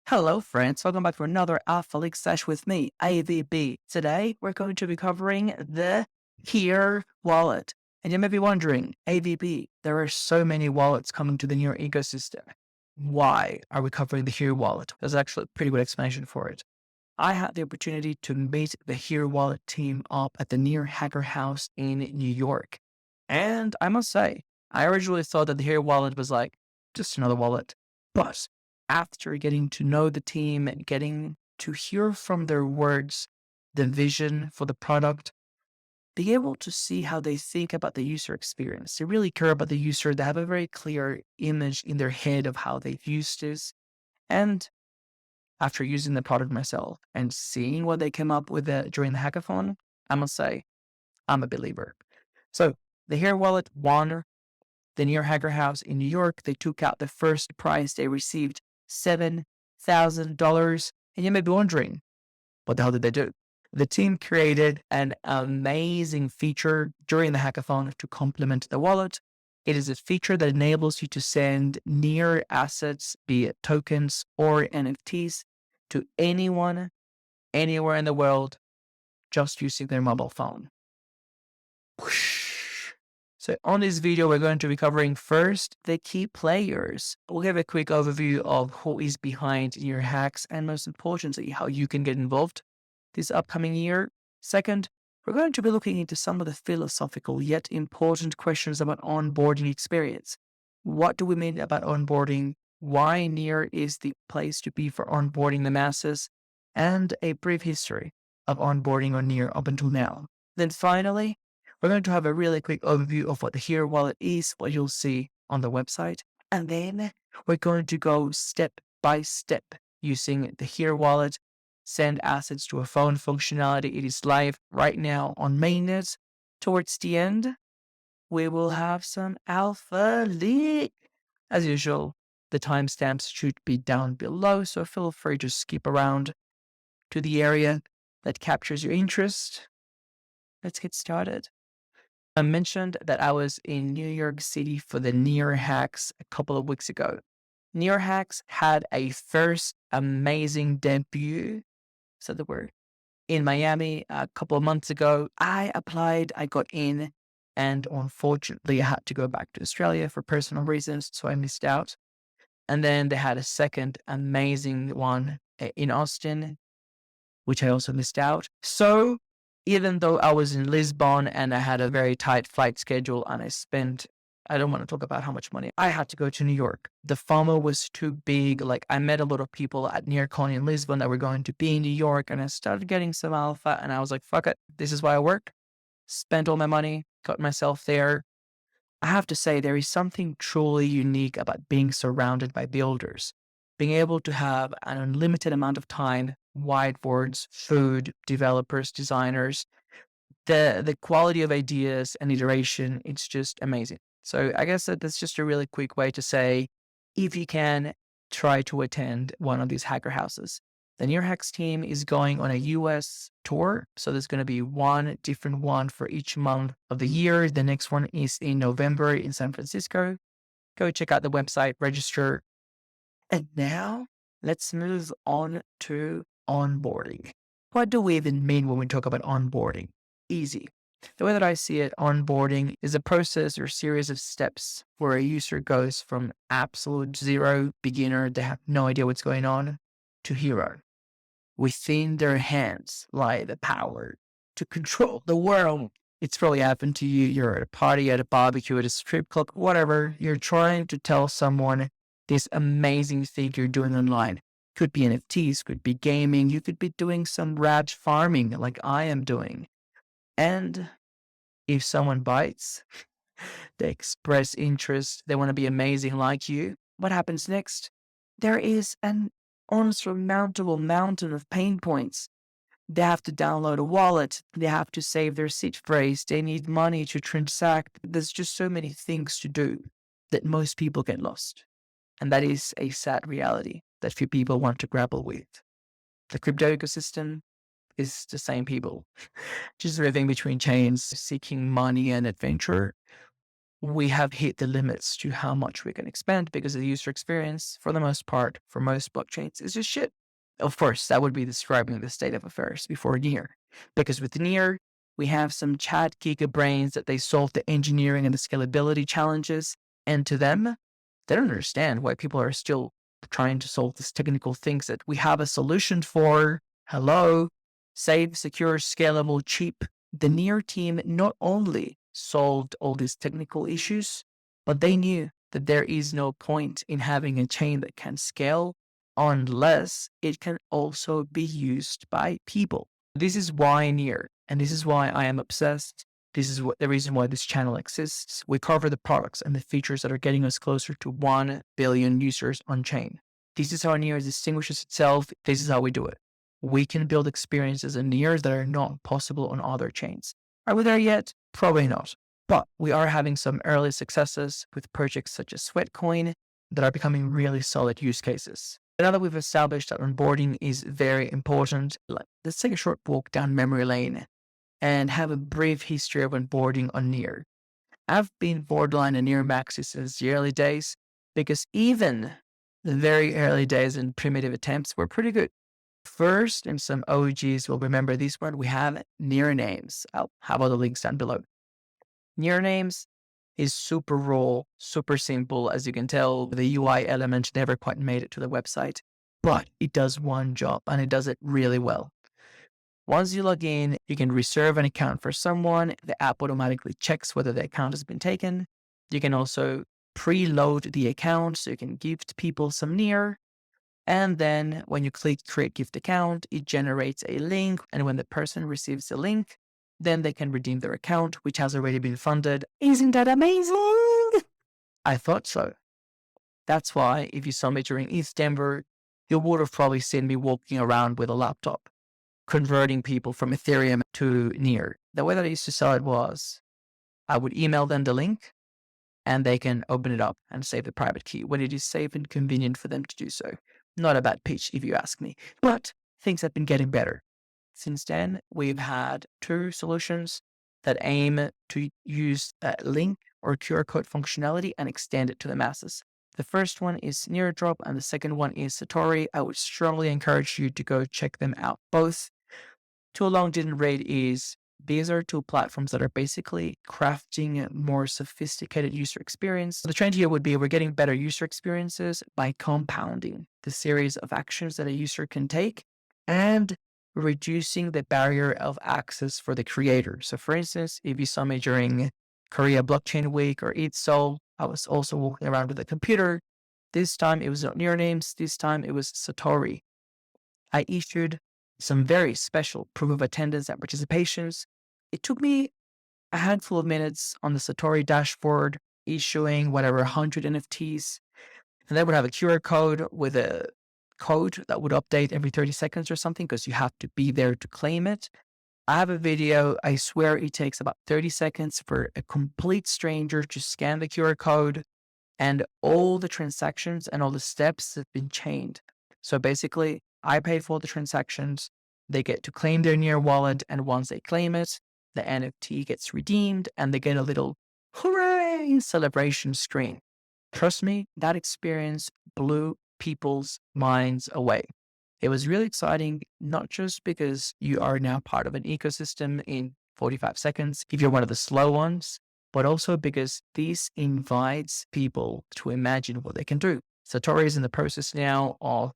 Hello friends, welcome back for another Alpha League session with me, AVB. Today, we're going to be covering the Here wallet. And you may be wondering, AVB, there are so many wallets coming to the Near ecosystem. Why are we covering the Here wallet? There's actually a pretty good explanation for it. I had the opportunity to meet the Here wallet team up at the Near Hacker House in New York. And I must say, I originally thought that the Here wallet was like just another wallet. But after getting to know the team and getting to hear from their words the vision for the product, be able to see how they think about the user experience. They really care about the user. They have a very clear image in their head of how they've used this. And after using the product myself and seeing what they came up with during the hackathon, I must say, I'm a believer. So the Here wallet won the Near Hacker House in New York. They took out the first prize. They received $7,000. And you may be wondering, what the hell did they do? The team created an amazing feature during the hackathon to complement the wallet. It is a feature that enables you to send near assets, be it tokens or NFTs, to anyone, anywhere in the world, just using their mobile phone. Whoosh. So on this video, we're going to be covering first the key players. We'll give a quick overview of who is behind your hacks and most importantly, how you can get involved this upcoming year. Second, we're going to be looking into some of the philosophical yet important questions about onboarding experience. What do we mean about onboarding? Why Near is the place to be for onboarding the masses? And a brief history of onboarding on Near up until now. Then finally, we're going to have a really quick overview of what the Here wallet is, what you'll see on the website. And then we're going to go step by step using the Here wallet, send assets to a phone functionality. It is live right now on mainnet. Towards the end, we will have some alpha leak. As usual, the timestamps should be down below, so feel free to skip around to the area that captures your interest. Let's get started. I mentioned that I was in New York City for the Near Hacks a couple of weeks ago. Near Hacks had a first amazing debut, said the word, in Miami a couple of months ago. I applied, I got in, and unfortunately I had to go back to Australia for personal reasons, so I missed out. And then they had a second amazing one in Austin, which I also missed out. So even though I was in Lisbon and I had a very tight flight schedule and I don't want to talk about how much money I had to go to New York. The FOMO was too big. Like I met a lot of people at NearCon in Lisbon that were going to be in New York and I started getting some alpha and I was like, fuck it. This is why I work. Spent all my money, got myself there. I have to say there is something truly unique about being surrounded by builders. Being able to have an unlimited amount of time, whiteboards, food, developers, designers, the quality of ideas and iteration, it's just amazing. So I guess that's just a really quick way to say, if you can, try to attend one of these hacker houses. The Near Hacks team is going on a US tour. So there's going to be one different one for each month of the year. The next one is in November in San Francisco. Go check out the website, register. And now let's move on to onboarding. What do we even mean when we talk about onboarding? Easy. The way that I see it, onboarding is a process or series of steps where a user goes from absolute zero, beginner, they have no idea what's going on, to hero. Within their hands lie the power to control the world. It's probably happened to you. You're at a party, at a barbecue, at a strip club, whatever. You're trying to tell someone this amazing thing you're doing online. Could be NFTs, could be gaming. You could be doing some rad farming like I am doing. And if someone bites, they express interest, they want to be amazing like you, what happens next? There is an unsurmountable mountain of pain points. They have to download a wallet. They have to save their seed phrase. They need money to transact. There's just so many things to do that most people get lost. And that is a sad reality that few people want to grapple with. The crypto ecosystem is the same people, just living between chains, seeking money and adventure. we have hit the limits to how much we can expand because the user experience, for the most part, for most blockchains, is just shit. Of course, that would be describing the state of affairs before Near. Because with Near, we have some chat giga brains that they solve the engineering and the scalability challenges. And to them, they don't understand why people are still trying to solve these technical things that we have a solution for. Hello, safe, secure, scalable, cheap. The Near team not only solved all these technical issues, but they knew that there is no point in having a chain that can scale unless it can also be used by people. This is why Near, and this is why I am obsessed. This is the reason why this channel exists. We cover the products and the features that are getting us closer to 1 billion users on chain. This is how Near distinguishes itself. This is how we do it. We can build experiences in Near that are not possible on other chains. Are we there yet? Probably not. But we are having some early successes with projects such as Sweatcoin that are becoming really solid use cases. Now that we've established that onboarding is very important, let's take a short walk down memory lane and have a brief history of onboarding on Near. I've been borderline a Near maxi since the early days because even the very early days and primitive attempts were pretty good. First, and some OGs will remember this one, we have Nearnames. I'll have all the links down below. Nearnames is super raw, super simple. As you can tell, the UI element never quite made it to the website, but it does one job and it does it really well. Once you log in, you can reserve an account for someone. The app automatically checks whether the account has been taken. You can also preload the account so you can gift people some Near. And then when you click create gift account, it generates a link. And when the person receives the link, then they can redeem their account, which has already been funded. Isn't that amazing? I thought so. That's why if you saw me during ETH Denver, you would have probably seen me walking around with a laptop, converting people from Ethereum to Near. The way that I used to sell it was I would email them the link and they can open it up and save the private key when it is safe and convenient for them to do so. Not a bad pitch, if you ask me, but things have been getting better. Since then, we've had 2 solutions that aim to use link or QR code functionality and extend it to the masses. The first one is Neardrop and the second one is Satori. I would strongly encourage you to go check them out both. Too Long Didn't Read is these are 2 platforms that are basically crafting a more sophisticated user experience. The trend here would be we're getting better user experiences by compounding the series of actions that a user can take and reducing the barrier of access for the creator. So for instance, if you saw me during Korea Blockchain Week or ETHSol, I was also walking around with a computer. This time it was not Nearnames, this time it was Satori. I issued some very special proof of attendance and participations. It took me a handful of minutes on the Satori dashboard, issuing whatever 100 NFTs. And they would have a QR code with a code that would update every 30 seconds or something because you have to be there to claim it. I have a video. I swear it takes about 30 seconds for a complete stranger to scan the QR code and all the transactions and all the steps have been chained. So basically, I paid for the transactions. They get to claim their Near wallet. And once they claim it, the NFT gets redeemed and they get a little hooray celebration screen. Trust me, that experience blew people's minds away. It was really exciting, not just because you are now part of an ecosystem in 45 seconds, if you're one of the slow ones, but also because this invites people to imagine what they can do. Satori is in the process now of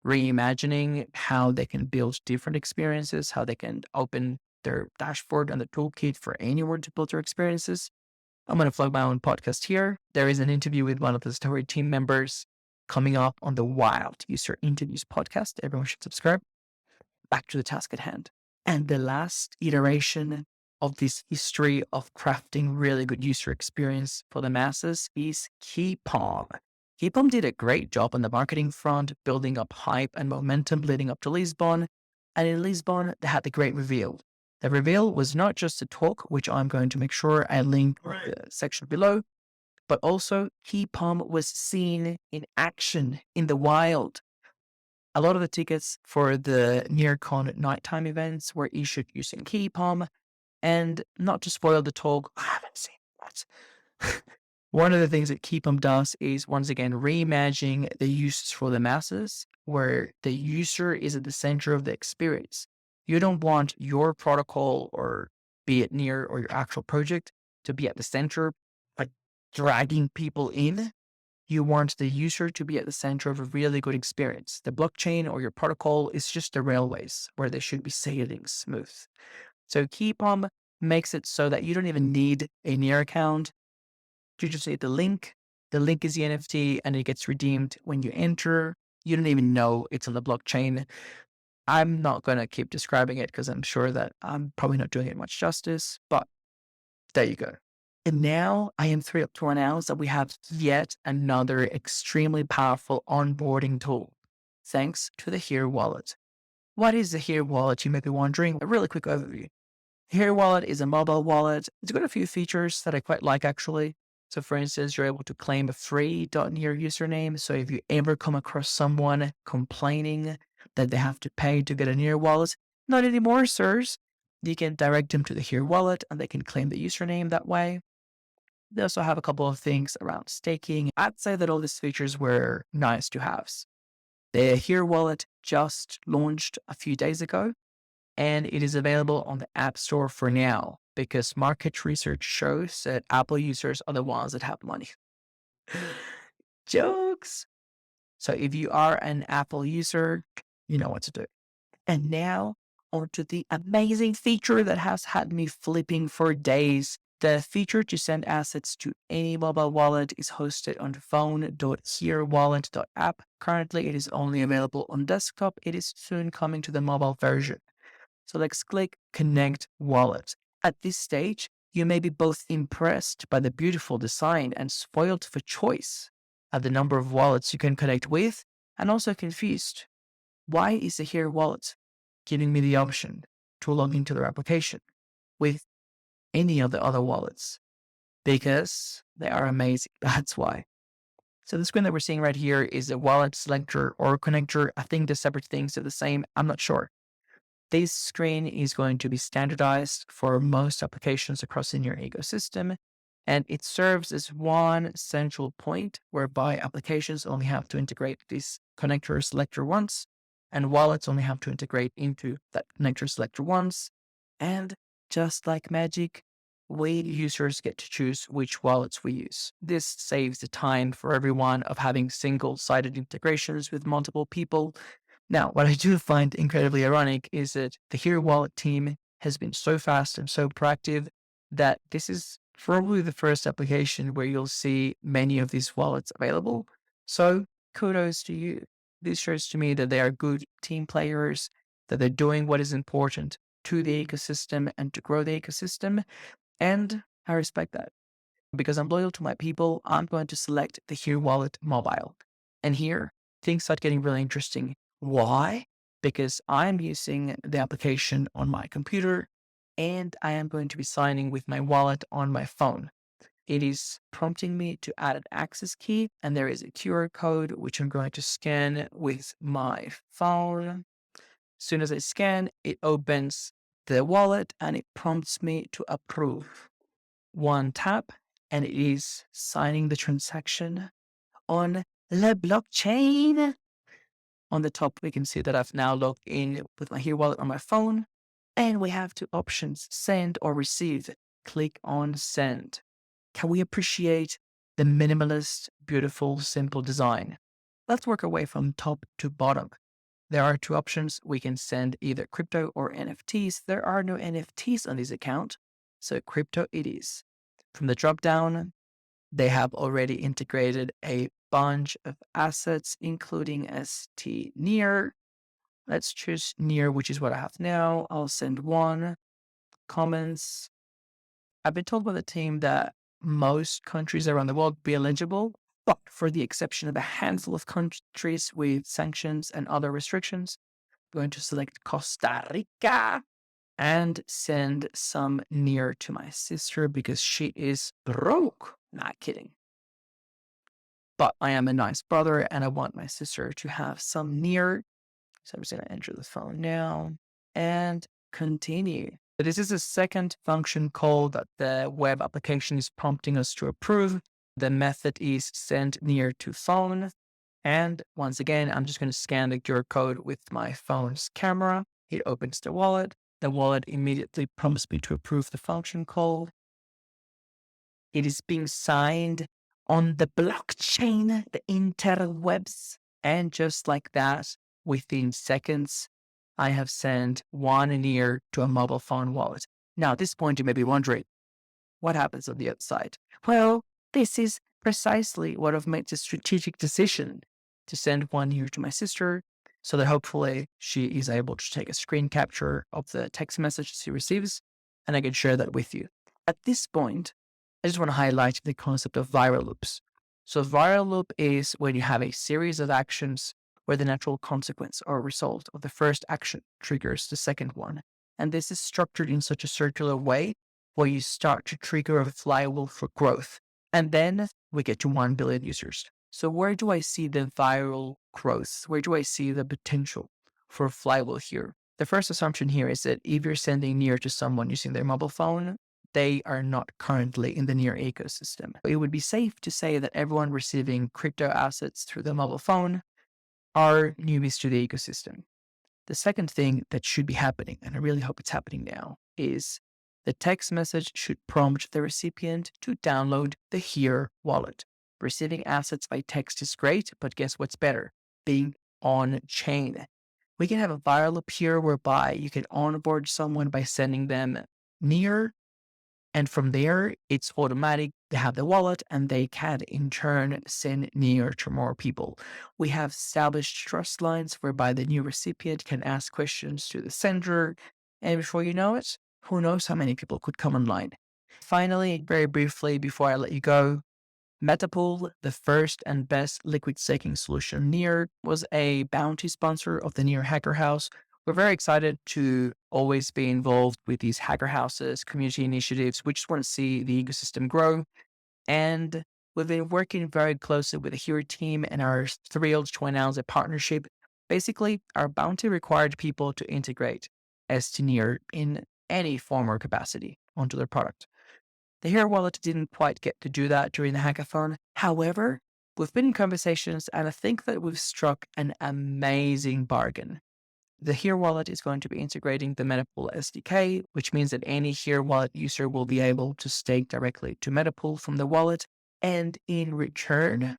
reimagining how they can build different experiences, how they can open their dashboard and the toolkit for anyone to build their experiences. I'm going to plug my own podcast here. There is an interview with one of the Satori team members coming up on the Wild User Interviews podcast. Everyone should subscribe. Back to the task at hand. And the last iteration of this history of crafting really good user experience for the masses is Keypom. Keypom did a great job on the marketing front, building up hype and momentum leading up to Lisbon. And in Lisbon, they had the great reveal. The reveal was not just a talk, which I'm going to make sure I link in the section below, but also Keypom was seen in action in the wild. A lot of the tickets for the NearCon nighttime events were issued using Keypom. And not to spoil the talk, I haven't seen that. One of the things that Keypom does is, once again, reimagining the uses for the masses, where the user is at the center of the experience. You don't want your protocol, or be it Near or your actual project, to be at the center, like dragging people in. You want the user to be at the center of a really good experience. The blockchain or your protocol is just the railways where they should be sailing smooth. So Keypom makes it so that you don't even need a Near account. You just need the link. The link is the NFT and it gets redeemed when you enter. You don't even know it's on the blockchain. I'm not going to keep describing it because I'm sure that I'm probably not doing it much justice, but there you go. And now I am thrilled to announce that we have yet another extremely powerful onboarding tool, thanks to the Here Wallet. What is the Here Wallet, you may be wondering? A really quick overview. Here Wallet is a mobile wallet. It's got a few features that I quite like, actually. So for instance, you're able to claim a free .near username. So if you ever come across someone complaining that they have to pay to get a Near wallet, not anymore, sirs. You can direct them to the Here Wallet and they can claim the username that way. They also have a couple of things around staking. I'd say that all these features were nice to haves. The Here Wallet just launched a few days ago, and it is available on the App Store for now because market research shows that Apple users are the ones that have money. Jokes. So if you are an Apple user, you know what to do. And now onto the amazing feature that has had me flipping for days. The feature to send assets to any mobile wallet is hosted on phone.herewallet.app. Currently, it is only available on desktop. It is soon coming to the mobile version. So let's click Connect Wallet. At this stage, you may be both impressed by the beautiful design and spoiled for choice at the number of wallets you can connect with, and also confused. Why is the Here Wallet giving me the option to log into their application with any of the other wallets? Because they are amazing. That's why. So the screen that we're seeing right here is a wallet selector or connector. I think the separate things are the same. I'm not sure. This screen is going to be standardized for most applications across in your ecosystem, and it serves as one central point whereby applications only have to integrate this connector selector once, and wallets only have to integrate into that connector selector once. And just like magic, we users get to choose which wallets we use. This saves the time for everyone of having single-sided integrations with multiple people. Now, what I do find incredibly ironic is that the Here Wallet team has been so fast and so proactive that this is probably the first application where you'll see many of these wallets available. So kudos to you. This shows to me that they are good team players, that they're doing what is important to the ecosystem and to grow the ecosystem. And I respect that. Because I'm loyal to my people, I'm going to select the Here Wallet mobile. And here, things start getting really interesting. Why? Because I'm using the application on my computer and I am going to be signing with my wallet on my phone. It is prompting me to add an access key, and there is a QR code which I'm going to scan with my phone. As soon as I scan, it opens the wallet and it prompts me to approve. One tap, and it is signing the transaction on the blockchain. On the top, we can see that I've now logged in with my Here Wallet on my phone, and we have two options, send or receive. Click on send. Can we appreciate the minimalist, beautiful, simple design? Let's work our way from top to bottom. There are two options. We can send either crypto or NFTs. There are no NFTs on this account, so crypto it is. From the drop down, they have already integrated a bunch of assets, including ST Near. Let's choose Near, which is what I have now. I'll send one. Comments. I've been told by the team that most countries around the world be eligible, but for the exception of a handful of countries with sanctions and other restrictions, I'm going to select Costa Rica and send some Near to my sister because she is broke. Not kidding. But I am a nice brother and I want my sister to have some Near. So I'm just going to enter the phone now and continue. So this is the second function call that the web application is prompting us to approve. The method is send near to phone. And once again, I'm just going to scan the QR code with my phone's camera. It opens the wallet. The wallet immediately prompts me to approve the function call. It is being signed on the blockchain, the interwebs. And just like that, within seconds, I have sent one near to a mobile phone wallet. Now, at this point, you may be wondering, what happens on the other side? Well, this is precisely what I've made the strategic decision to send one near to my sister so that hopefully she is able to take a screen capture of the text message she receives and I can share that with you. At this point, I just want to highlight the concept of viral loops. So viral loop is when you have a series of actions where the natural consequence or result of the first action triggers the second one. And this is structured in such a circular way where you start to trigger a flywheel for growth. And then we get to 1 billion users. So where do I see the viral growth? Where do I see the potential for a flywheel here? The first assumption here is that if you're sending near to someone using their mobile phone, they are not currently in the near ecosystem. It would be safe to say that everyone receiving crypto assets through the mobile phone are newbies to the ecosystem. The second thing that should be happening, and I really hope it's happening now, is the text message should prompt the recipient to download the Here wallet. Receiving assets by text is great, but guess what's better? Being on chain. We can have a viral loop here whereby you can onboard someone by sending them near, and from there, it's automatic. They have the wallet and they can in turn send near to more people. We have established trust lines whereby the new recipient can ask questions to the sender. And before you know it, who knows how many people could come online. Finally, very briefly, before I let you go, Metapool, the first and best liquid staking solution Near, was a bounty sponsor of the Near Hacker House. We're very excited to always be involved with these hacker houses, community initiatives. We just want to see the ecosystem grow. And we've been working very closely with the Here team and are thrilled to announce a partnership. Basically, our bounty required people to integrate Near in any form or capacity onto their product. The Here wallet didn't quite get to do that during the hackathon. However, we've been in conversations and I think that we've struck an amazing bargain. The Here wallet is going to be integrating the Metapool SDK, which means that any Here wallet user will be able to stake directly to Metapool from the wallet. And in return,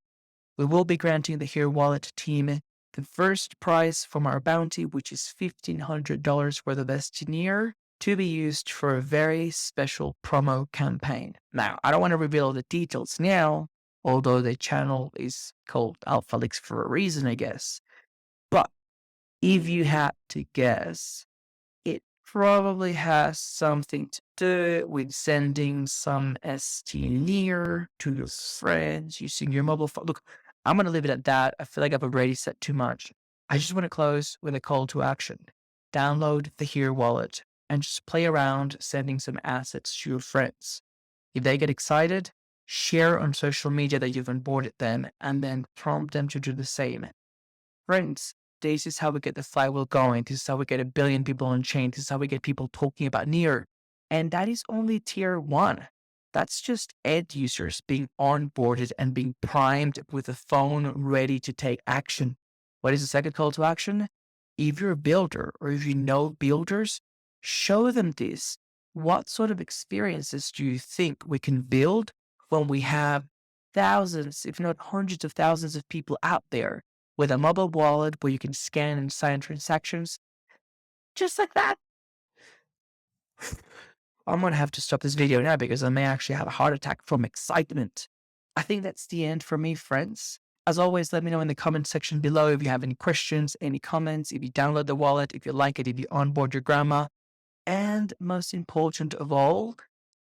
we will be granting the Here wallet team the first prize from our bounty, which is $1,500 worth of Near, to be used for a very special promo campaign. Now, I don't want to reveal the details now, although the channel is called Alpha Leaks for a reason, I guess. But if you had to guess, it probably has something to do with sending some Near to your friends using your mobile phone. Look, I'm going to leave it at that. I feel like I've already said too much. I just want to close with a call to action. Download the Here wallet and just play around sending some assets to your friends. If they get excited, share on social media that you've onboarded them and then prompt them to do the same. Friends, this is how we get the flywheel going. This is how we get 1 billion people on chain. This is how we get people talking about Near. And that is only tier 1. That's just end users being onboarded and being primed with a phone ready to take action. What is the second call to action? If you're a builder or if you know builders, show them this. What sort of experiences do you think we can build when we have thousands, if not hundreds of thousands of people out there with a mobile wallet where you can scan and sign transactions? Just like that. I'm going to have to stop this video now because I may actually have a heart attack from excitement. I think that's the end for me, friends. As always, let me know in the comment section below if you have any questions, any comments, if you download the wallet, if you like it, if you onboard your grandma. And most important of all,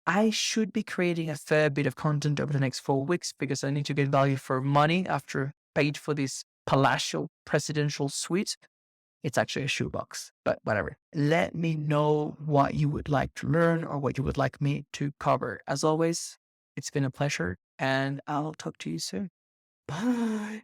I should be creating a fair bit of content over the next 4 weeks because I need to get value for money after paid for this palatial presidential suite. It's actually a shoebox, but whatever. Let me know what you would like to learn or what you would like me to cover. As always, it's been a pleasure and I'll talk to you soon. Bye.